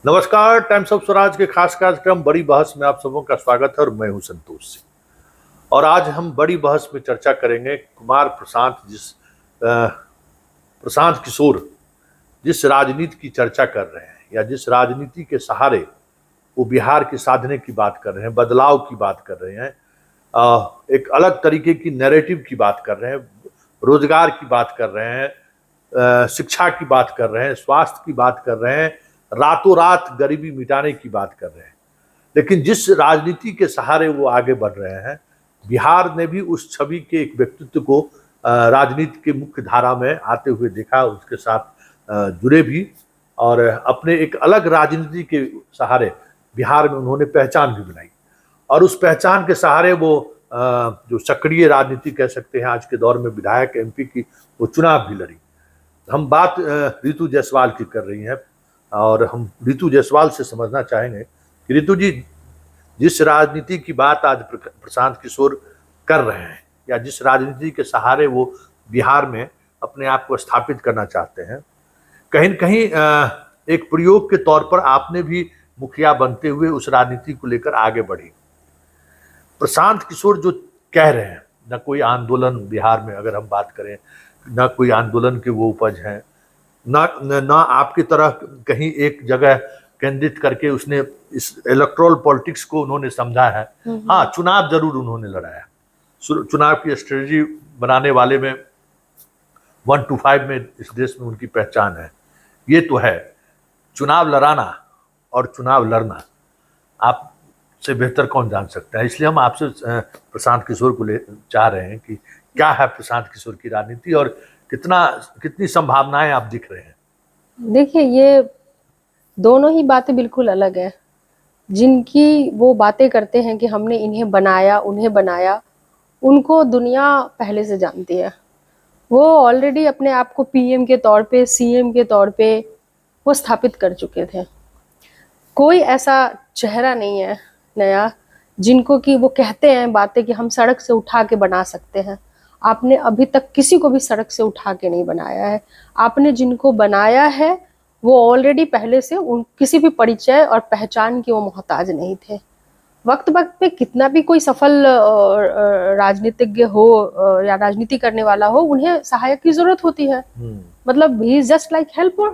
नमस्कार। Times of Swaraj के खास कार्यक्रम बड़ी बहस में आप सबों का स्वागत है और मैं हूं संतोष सिंह। और आज हम बड़ी बहस में चर्चा करेंगे कुमार प्रशांत किशोर जिस राजनीति की चर्चा कर रहे हैं या जिस राजनीति के सहारे वो बिहार के साधने की बात कर रहे हैं, बदलाव की बात कर रहे हैं, एक अलग तरीके की नैरेटिव की बात कर रहे हैं, रोजगार की बात कर रहे हैं, शिक्षा की बात कर रहे हैं, स्वास्थ्य की बात कर रहे हैं, रातों रात गरीबी मिटाने की बात कर रहे हैं। लेकिन जिस राजनीति के सहारे वो आगे बढ़ रहे हैं, बिहार ने भी उस छवि के एक व्यक्तित्व को राजनीति के मुख्य धारा में आते हुए देखा, उसके साथ जुड़े भी और अपने एक अलग राजनीति के सहारे बिहार में उन्होंने पहचान भी बनाई। और उस पहचान के सहारे वो जो सक्रिय राजनीति कह सकते हैं आज के दौर में विधायक एमपी की, वो चुनाव भी लड़ी। हम बात रितु जायसवाल की कर रही हैं और हम रितु जायसवाल से समझना चाहेंगे कि रितु जी, जिस राजनीति की बात आज प्रशांत किशोर कर रहे हैं या जिस राजनीति के सहारे वो बिहार में अपने आप को स्थापित करना चाहते हैं, कहीं न कहीं एक प्रयोग के तौर पर आपने भी मुखिया बनते हुए उस राजनीति को लेकर आगे बढ़ी। प्रशांत किशोर जो कह रहे हैं, न कोई आंदोलन बिहार में अगर हम बात करें, न कोई आंदोलन के वो उपज हैं, ना आपकी तरह कहीं एक जगह केंद्रित करके उसने इस इलेक्टोरल पॉलिटिक्स को उन्होंने समझा है। हाँ, चुनाव जरूर उन्होंने लड़ाया। चुनाव की स्ट्रेटजी बनाने वाले में 1 to 5 में इस देश में उनकी पहचान है। ये तो है, चुनाव लड़ाना और चुनाव लड़ना आपसे बेहतर कौन जान सकता है। इसलिए हम आपसे प्रशांत किशोर को चाह रहे हैं कि क्या है प्रशांत किशोर की राजनीति और कितनी संभावनाएं आप दिख रहे हैं। देखिए, ये दोनों ही बातें बिल्कुल अलग है। जिनकी वो बातें करते हैं कि हमने इन्हें बनाया, उन्हें बनाया, उनको दुनिया पहले से जानती है। वो ऑलरेडी अपने आप को पीएम के तौर पे, सीएम के तौर पे वो स्थापित कर चुके थे। कोई ऐसा चेहरा नहीं है नया जिनको कि वो कहते हैं बातें कि हम सड़क से उठा के बना सकते हैं। आपने अभी तक किसी को भी सड़क से उठा के नहीं बनाया है। आपने जिनको बनाया है वो ऑलरेडी पहले से किसी भी परिचय और पहचान के वो मोहताज नहीं थे। वक्त वक्त पे कितना भी कोई सफल राजनीतिज्ञ हो या राजनीति करने वाला हो, उन्हें सहायक की जरूरत होती है। मतलब he is just like helper,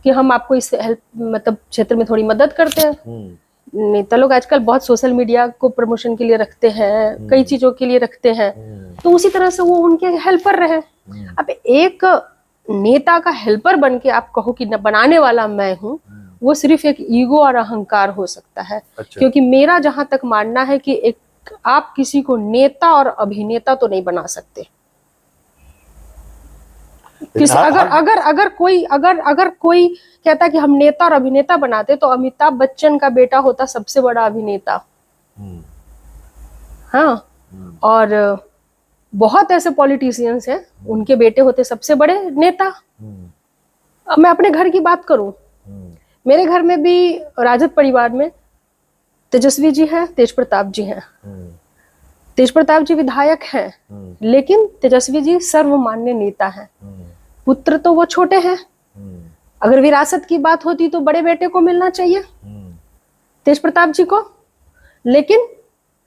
कि हम आपको इस हेल्प मतलब क्षेत्र में थोड़ी मदद करते हैं। नेता लोग आजकल बहुत सोशल मीडिया को प्रमोशन के लिए रखते हैं, कई चीजों के लिए रखते हैं, तो उसी तरह से वो उनके हेल्पर रहे। अब एक नेता का हेल्पर बन के आप कहो कि न बनाने वाला मैं हूँ, वो सिर्फ एक ईगो और अहंकार हो सकता है। अच्छा। क्योंकि मेरा जहां तक मानना है कि एक आप किसी को नेता और अभिनेता तो नहीं बना सकते। अगर कोई कहता कि हम नेता और अभिनेता बनाते तो अमिताभ बच्चन का बेटा होता सबसे बड़ा अभिनेता। हाँ, और बहुत ऐसे पॉलिटिशियंस हैं, उनके बेटे होते सबसे बड़े नेता। अब मैं अपने घर की बात करूं, मेरे घर में भी राजद परिवार में तेजस्वी जी हैं, तेज प्रताप जी हैं। तेज प्रताप जी विधायक हैं, लेकिन तेजस्वी जी सर्वमान्य नेता हैं। पुत्र तो वो छोटे हैं। अगर विरासत की बात होती तो बड़े बेटे को मिलना चाहिए, तेज प्रताप जी को। लेकिन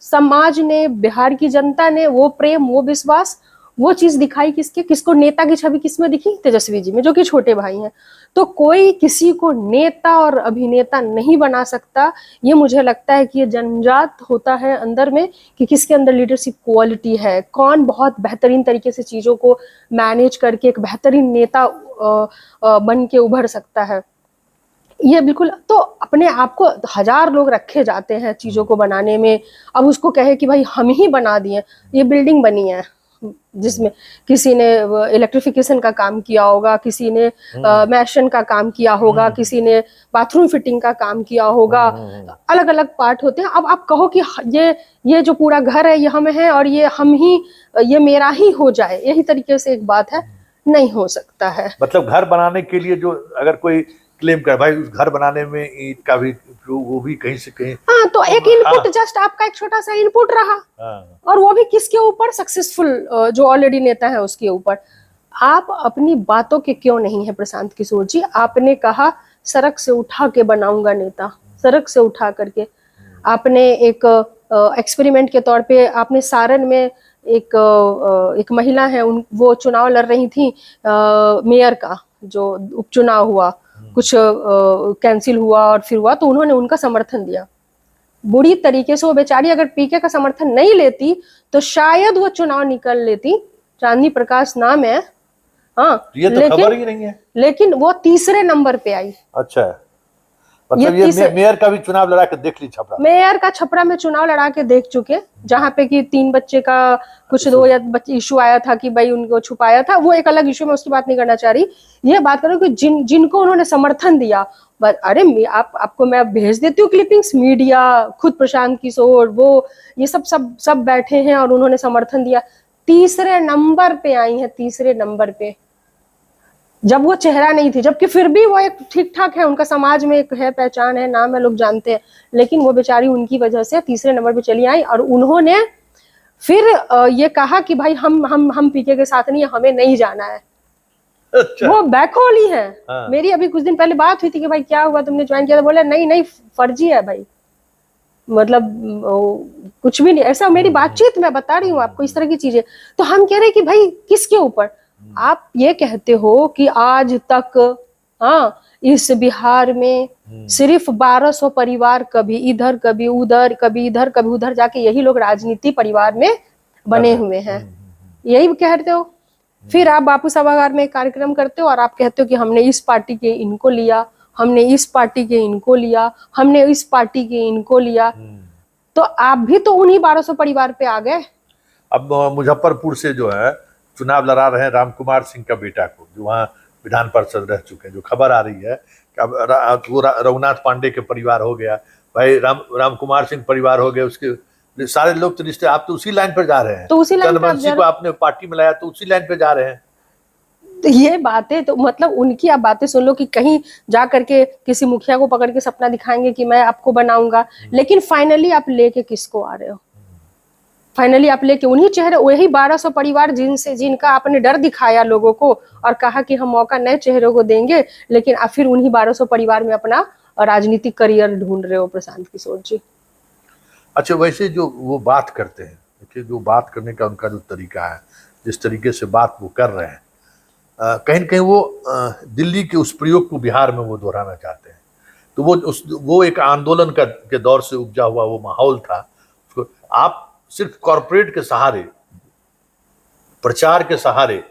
समाज ने, बिहार की जनता ने वो प्रेम, वो विश्वास, वो चीज दिखाई किसको नेता की छवि किसमें दिखी? तेजस्वी जी में, जो कि छोटे भाई हैं। तो कोई किसी को नेता और अभिनेता नहीं बना सकता। ये मुझे लगता है कि ये जन्मजात होता है अंदर में कि किसके अंदर लीडरशिप क्वालिटी है, कौन बहुत बेहतरीन तरीके से चीजों को मैनेज करके एक बेहतरीन नेता बन के उभर सकता है। ये बिल्कुल, तो अपने आप को 1000 लोग रखे जाते हैं चीजों को बनाने में। अब उसको कहे कि भाई हम ही बना दिए। ये बिल्डिंग बनी है जिसमें किसी ने इलेक्ट्रिफिकेशन का काम किया होगा, किसी ने मैशन का काम किया होगा, किसी ने बाथरूम फिटिंग का काम किया होगा। अलग अलग पार्ट होते हैं। अब आप कहो कि ये जो पूरा घर है ये हम है और ये मेरा ही हो जाए, यही तरीके से एक बात है, नहीं हो सकता है। मतलब घर बनाने के लिए जो अगर कोई क्लेम कर, भाई उस घर बनाने में ईंट का भी वो भी कहीं से कहीं, हाँ, तो एक इनपुट, जस्ट आपका एक छोटा सा इनपुट रहा। और वो भी किसके ऊपर? सक्सेसफुल जो ऑलरेडी नेता है उसके ऊपर। आप अपनी बातों के क्यों नहीं है प्रशांत किशोर जी? आपने कहा सड़क से उठा के बनाऊंगा नेता, सड़क से उठा करके। आपने एक एक्सपेरिमेंट के तौर पे आपने सारण में एक महिला है, वो चुनाव लड़ रही थी मेयर का, जो उपचुनाव हुआ, कुछ कैंसिल हुआ और फिर हुआ, तो उन्होंने उनका समर्थन दिया। बुरी तरीके से वो बेचारी अगर पीके का समर्थन नहीं लेती तो शायद वो चुनाव निकल लेती। चांदनी प्रकाश नाम है, हाँ, ये तो खबर ही नहीं है। लेकिन वो तीसरे नंबर पे आई। अच्छा, मतलब ये मेयर का भी चुनाव लड़ा के देख ली छपरा। मेयर का छपरा में चुनाव लड़ा के देख चुके, जहाँ पे कि 3 बच्चे का कुछ 2 या इशू आया था कि भाई उनको छुपाया था, वो एक अलग इशू में, उसकी बात नहीं करना चाह रही। ये बात करो कि जिनको उन्होंने समर्थन दिया, अरे आपको मैं भेज देती हूँ क्लिपिंग्स, मीडिया खुद प्रशांत किशोर वो ये सब बैठे हैं और उन्होंने समर्थन दिया। तीसरे नंबर पे आई है, तीसरे नंबर पे, जब वो चेहरा नहीं थी, जबकि फिर भी वो एक ठीक ठाक है, उनका समाज में एक है, पहचान है, नाम है, लोग जानते हैं, लेकिन वो बेचारी उनकी वजह से तीसरे नंबर पे चली आई। और उन्होंने फिर ये कहा कि भाई हम पीके के साथ नहीं, हमें नहीं जाना है। अच्छा। वो बैकहोल ही है। हाँ। मेरी अभी कुछ दिन पहले बात हुई थी कि भाई क्या हुआ, तुमने ज्वाइन किया? तो बोले नहीं फर्जी है भाई, मतलब कुछ भी नहीं ऐसा। मेरी बातचीत मैं बता रही हूँ आपको, इस तरह की चीजें। तो हम कह रहे हैं कि भाई किसके ऊपर आप ये कहते हो कि आज तक, हाँ, इस बिहार में सिर्फ 1200 परिवार, कभी इधर कभी उधर, कभी इधर कभी उधर जाके यही लोग राजनीति परिवार में बने हुए हैं, यही कहते हो। फिर आप बापू सभागार में कार्यक्रम करते हो और आप कहते हो कि हमने इस पार्टी के इनको लिया, हमने इस पार्टी के इनको लिया, हमने इस पार्टी के इनको लिया। तो आप भी तो उन्हीं 1200 परिवार पे आ गए। अब मुजफ्फरपुर से जो है चुनाव लड़ा रहे हैं राम कुमार सिंह का बेटा को, जो वहाँ विधान पार्षद रह चुके हैं। जो खबर आ रही है कि अब वो रघुनाथ पांडे के परिवार हो गया, भाई राम कुमार सिंह परिवार हो गए, उसके सारे लोग तो रिश्ते। आप तो उसी लाइन पर जा रहे हैं, तो उसी लाइन पे को आपने पार्टी में लाया तो उसी लाइन पे जा रहे हैं। तो ये बातें तो मतलब उनकी आप बातें सुन लो कि कहीं जा करके किसी मुखिया को पकड़ के सपना दिखाएंगे कि मैं आपको बनाऊंगा, लेकिन फाइनली आप लेके किसको आ रहे हो? फाइनली आप लेके उन्हीं चेहरे, वही 1200 परिवार जिनका आपने डर दिखाया लोगों को और कहा कि हम मौका नए चेहरों को देंगे, लेकिन आप फिर उन्हीं 1200 परिवार में अपना राजनीतिक करियर ढूंढ रहे हो प्रशांत किशोर जी। अच्छा, वैसे जो वो बात करते हैं, देखिए जो बात करने का उनका जो तरीका है, जिस तरीके से बात वो कर रहे हैं, कहीं न कहीं वो दिल्ली के उस प्रयोग को बिहार में वो दोहराना चाहते हैं। तो वो एक आंदोलन के दौर से उपजा हुआ वो माहौल था। आप सिर्फ कॉरपोरेट के सहारे, प्रचार के सहारे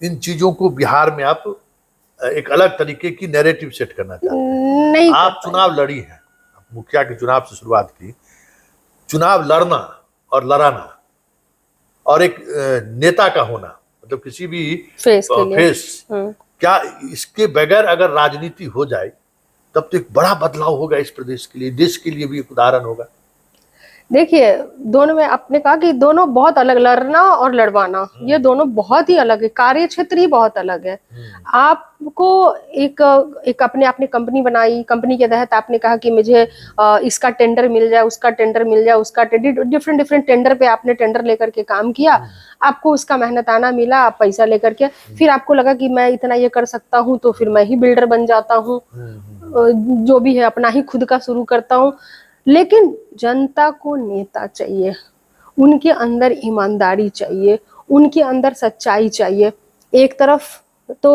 इन चीजों को बिहार में आप एक अलग तरीके की नैरेटिव सेट करना चाहते हैं। नहीं, आप चुनाव लड़ी हैं, मुखिया के चुनाव से शुरुआत की, चुनाव लड़ना और लड़ाना और एक नेता का होना, मतलब किसी भी फेस, क्या इसके बगैर अगर राजनीति हो जाए तब तो एक बड़ा बदलाव होगा इस प्रदेश के लिए, देश के लिए भी एक उदाहरण होगा। देखिए, दोनों में आपने कहा कि दोनों बहुत अलग, लड़ना और लड़वाना, ये दोनों बहुत ही अलग है, कार्य क्षेत्र ही बहुत अलग है। आपको एक आपने कंपनी बनाई, कंपनी के तहत आपने कहा कि मुझे इसका टेंडर मिल जाए, उसका टेंडर मिल जाए, उसका डिफरेंट टेंडर पे आपने टेंडर लेकर के काम किया, आपको उसका मेहनताना मिला, आप पैसा लेकर के, फिर आपको लगा कि मैं इतना ये कर सकता हूँ तो फिर मैं ही बिल्डर बन जाता हूँ, जो भी है अपना ही खुद का शुरू करता हूँ। लेकिन जनता को नेता चाहिए, उनके अंदर ईमानदारी चाहिए, उनके अंदर सच्चाई चाहिए। एक तरफ तो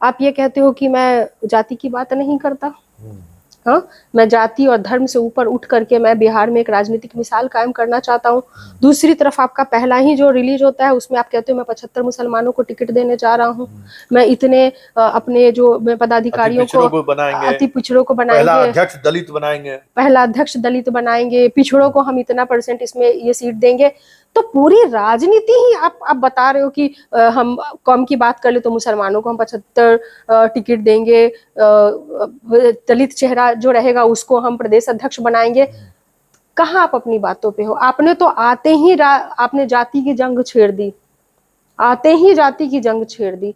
आप ये कहते हो कि मैं जाति की बात नहीं करता, हाँ, मैं जाति और धर्म से ऊपर उठ करके मैं बिहार में एक राजनीतिक मिसाल कायम करना चाहता हूँ। दूसरी तरफ आपका पहला ही जो रिलीज होता है उसमें आप कहते हो मैं 75 मुसलमानों को टिकट देने जा रहा हूँ, मैं इतने अपने जो पदाधिकारियों को अति पिछड़ों को बनाएंगे, पहला अध्यक्ष दलित बनाएंगे, पहला अध्यक्ष दलित बनाएंगे, पिछड़ों को हम इतना % इसमें ये सीट देंगे। तो पूरी राजनीति ही आप बता रहे हो कि हम कौम की बात कर ले तो मुसलमानों को हम 75 टिकट देंगे, दलित चेहरा जो रहेगा उसको हम प्रदेश अध्यक्ष बनाएंगे। कहाँ आप अपनी बातों पे हो? आपने तो आते ही आपने जाति की जंग छेड़ दी, आते ही जाति की जंग छेड़ दी।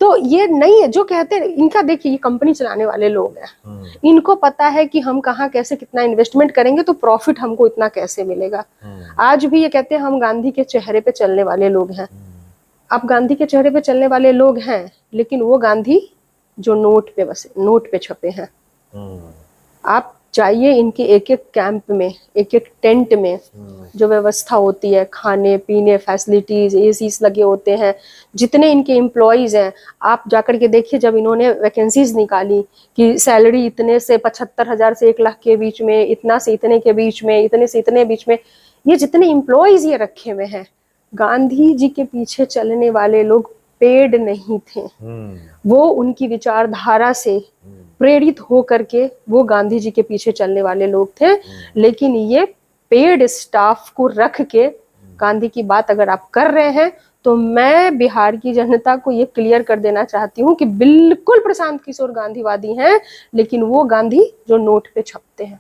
तो ये नहीं है जो कहते हैं इनका। देखिए, ये कंपनी चलाने वाले लोग हैं, इनको पता है कि हम कहाँ कैसे कितना इन्वेस्टमेंट करेंगे तो प्रॉफिट हमको इतना कैसे मिलेगा। आज भी ये कहते हैं हम गांधी के चेहरे पे चलने वाले लोग हैं। आप गांधी के चेहरे पे चलने वाले लोग हैं, लेकिन वो गांधी जो नोट पे छपे हैं। हम्म, आप जाइए इनके एक एक कैंप में, एक एक टेंट में जो व्यवस्था होती है, खाने पीने फैसिलिटीज, एसीज लगे होते हैं, जितने इनके एम्प्लॉयज हैं, आप जाकर के देखिए। जब इन्होंने वैकेंसीज निकाली कि सैलरी इतने से 75,000 से 1 लाख के बीच में, इतना से इतने के बीच में, इतने से इतने बीच में, ये जितने एम्प्लॉयज ये रखे हुए हैं, गांधी जी के पीछे चलने वाले लोग पेड नहीं थे। वो उनकी विचारधारा से प्रेरित हो करके वो गांधी जी के पीछे चलने वाले लोग थे। लेकिन ये पेड स्टाफ को रख के गांधी की बात अगर आप कर रहे हैं, तो मैं बिहार की जनता को ये क्लियर कर देना चाहती हूँ कि बिल्कुल प्रशांत किशोर गांधीवादी हैं, लेकिन वो गांधी जो नोट पे छपते हैं।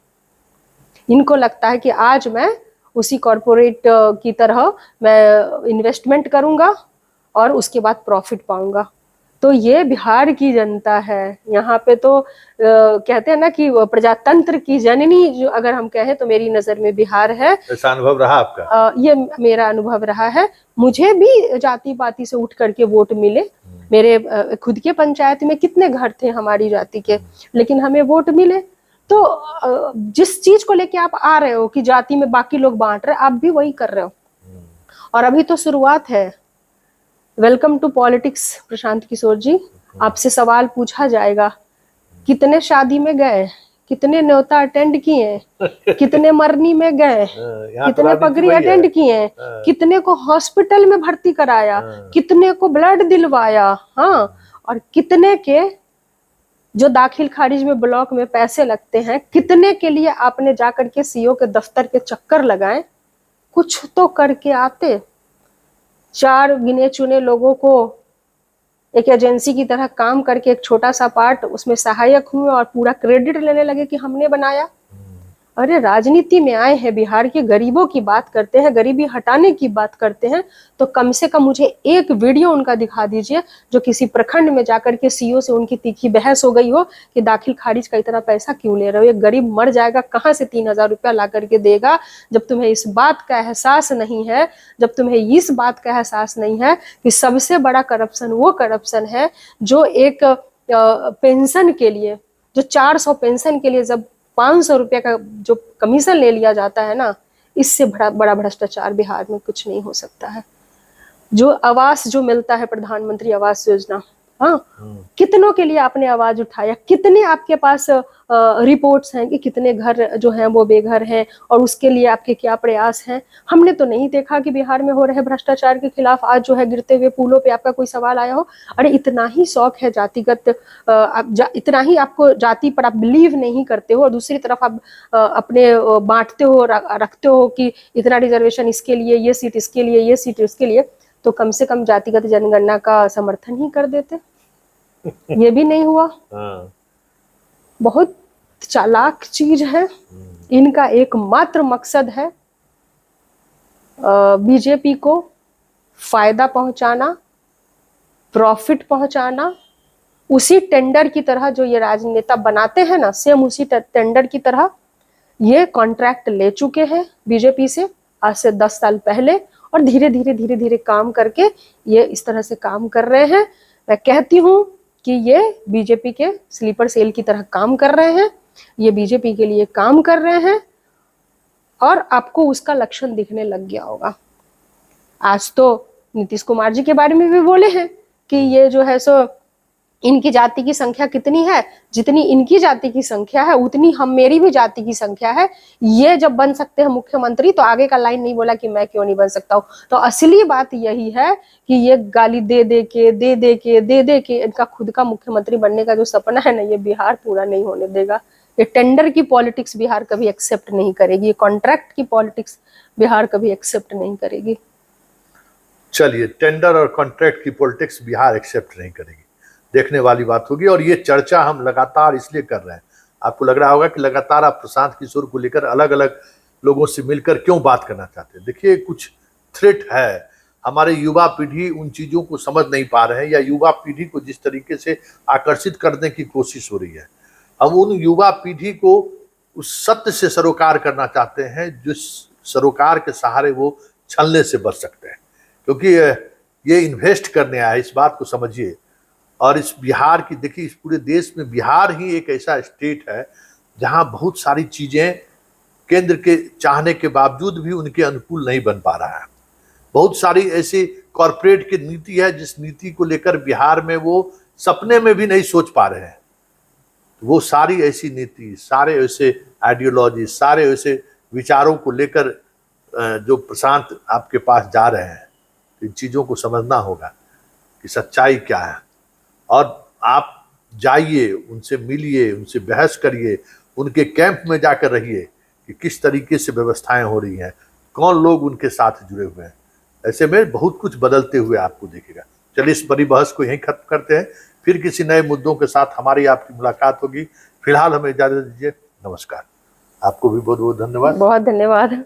इनको लगता है कि आज मैं उसी कॉरपोरेट की तरह मैं इन्वेस्टमेंट करूंगा और उसके बाद प्रॉफिट पाऊंगा। तो ये बिहार की जनता है। यहाँ पे तो कहते हैं ना कि प्रजातंत्र की जननी जो अगर हम कहें तो मेरी नजर में बिहार है। ऐसा अनुभव रहा आपका? ये मेरा अनुभव रहा है। मुझे भी जाति पाति से उठ करके वोट मिले। मेरे खुद के पंचायत में कितने घर थे हमारी जाति के, लेकिन हमें वोट मिले। तो जिस चीज को लेके आप आ रहे हो कि जाति में बाकी लोग बांट रहे, आप भी वही कर रहे हो। और अभी तो शुरुआत है। Welcome to politics Prashant Kishor जी। आपसे सवाल पूछा जाएगा, कितने शादी में गए, कितने न्योता अटेंड किए, कितने मरनी में गए, कितने पगड़ी अटेंड किए, कितने को हॉस्पिटल में भर्ती कराया, कितने को ब्लड दिलवाया, हाँ, और कितने के जो दाखिल खारिज में ब्लॉक में पैसे लगते हैं, कितने के लिए आपने जाकर के सीओ के दफ्तर के चक्कर लगाए। कुछ तो करके आते। 4 गिने चुने लोगों को एक एजेंसी की तरह काम करके एक छोटा सा पार्ट उसमें सहायक हुए और पूरा क्रेडिट लेने लगे कि हमने बनाया। अरे राजनीति में आए हैं, बिहार के गरीबों की बात करते हैं, गरीबी हटाने की बात करते हैं, तो कम से कम मुझे एक वीडियो उनका दिखा दीजिए जो किसी प्रखंड में जाकर के सीओ से उनकी तीखी बहस हो गई हो कि दाखिल खारिज का इतना पैसा क्यों ले रहे हो, ये गरीब मर जाएगा, कहाँ से 3,000 रुपया ला करके देगा। जब तुम्हें इस बात का एहसास नहीं है, जब तुम्हें इस बात का एहसास नहीं है कि सबसे बड़ा करप्शन वो करप्शन है जो एक पेंशन के लिए, जो 400 पेंशन के लिए जब 500 रुपया का जो कमीशन ले लिया जाता है ना, इससे बड़ा भ्रष्टाचार बिहार में कुछ नहीं हो सकता है। जो आवास जो मिलता है, प्रधानमंत्री आवास योजना, हाँ, कितनों के लिए आपने आवाज उठाया, कितने आपके पास रिपोर्ट्स हैं कि कितने घर जो हैं वो बेघर हैं और उसके लिए आपके क्या प्रयास हैं। हमने तो नहीं देखा कि बिहार में हो रहे भ्रष्टाचार के खिलाफ आज जो है गिरते हुए पुलों पे आपका कोई सवाल आया हो। अरे इतना ही शौक है जातिगत, इतना ही आपको जाति पर आप बिलीव नहीं करते हो और दूसरी तरफ आप अपने बांटते हो, रखते हो कि इतना रिजर्वेशन इसके लिए, ये सीट इसके लिए, ये सीट इसके लिए, तो कम से कम जातिगत जनगणना का समर्थन ही कर देते। ये भी नहीं हुआ। बहुत चालाक चीज है। इनका एकमात्र मकसद है बीजेपी को फायदा पहुंचाना, प्रॉफिट पहुंचाना। उसी टेंडर की तरह जो ये राजनेता बनाते हैं ना, सेम उसी टेंडर की तरह ये कॉन्ट्रैक्ट ले चुके हैं बीजेपी से आज से 10 साल पहले और धीरे धीरे काम करके ये इस तरह से काम कर रहे हैं। मैं कहती हूँ कि ये बीजेपी के स्लीपर सेल की तरह काम कर रहे हैं, ये बीजेपी के लिए काम कर रहे हैं और आपको उसका लक्षण दिखने लग गया होगा। आज तो नीतीश कुमार जी के बारे में भी बोले हैं कि ये जो है सो इनकी जाति की संख्या कितनी है, जितनी इनकी जाति की संख्या है उतनी हम मेरी भी जाति की संख्या है। ये जब बन सकते हैं मुख्यमंत्री तो आगे का लाइन नहीं बोला कि मैं क्यों नहीं बन सकता हूँ। तो असली बात यही है कि ये गाली दे दे के इनका खुद का मुख्यमंत्री बनने का जो सपना है ना, ये बिहार पूरा नहीं होने देगा। ये टेंडर की पॉलिटिक्स बिहार कभी एक्सेप्ट नहीं करेगी, ये कॉन्ट्रैक्ट की पॉलिटिक्स बिहार कभी एक्सेप्ट नहीं करेगी। चलिए, टेंडर और कॉन्ट्रैक्ट की पॉलिटिक्स बिहार एक्सेप्ट नहीं करेगी, देखने वाली बात होगी। और ये चर्चा हम लगातार इसलिए कर रहे हैं, आपको लग रहा होगा कि लगातार आप प्रशांत किशोर को लेकर अलग अलग लोगों से मिलकर क्यों बात करना चाहते हैं। देखिए, कुछ थ्रेट है, हमारे युवा पीढ़ी उन चीज़ों को समझ नहीं पा रहे हैं, या युवा पीढ़ी को जिस तरीके से आकर्षित करने की कोशिश हो रही है, हम उन युवा पीढ़ी को उस सत्य से सरोकार करना चाहते हैं जिस सरोकार के सहारे वो छलने से बच सकते हैं। क्योंकि ये इन्वेस्ट करने आए, इस बात को समझिए, और इस बिहार की देखिए, इस पूरे देश में बिहार ही एक ऐसा स्टेट है जहां बहुत सारी चीजें केंद्र के चाहने के बावजूद भी उनके अनुकूल नहीं बन पा रहा है। बहुत सारी ऐसी कॉरपोरेट की नीति है जिस नीति को लेकर बिहार में वो सपने में भी नहीं सोच पा रहे हैं। वो सारी ऐसी नीति, सारे ऐसे आइडियोलॉजी, सारे ऐसे विचारों को लेकर जो प्रशांत आपके पास जा रहे हैं, इन चीजों को समझना होगा कि सच्चाई क्या है। और आप जाइए, उनसे मिलिए, उनसे बहस करिए, उनके कैंप में जाकर रहिए कि किस तरीके से व्यवस्थाएं हो रही हैं, कौन लोग उनके साथ जुड़े हुए हैं। ऐसे में बहुत कुछ बदलते हुए आपको देखेगा। चलिए इस बड़ी बहस को यहीं खत्म करते हैं, फिर किसी नए मुद्दों के साथ हमारी आपकी मुलाकात होगी। फिलहाल हमें इजाजत दीजिए, नमस्कार। आपको भी बहुत बहुत धन्यवाद। बहुत धन्यवाद।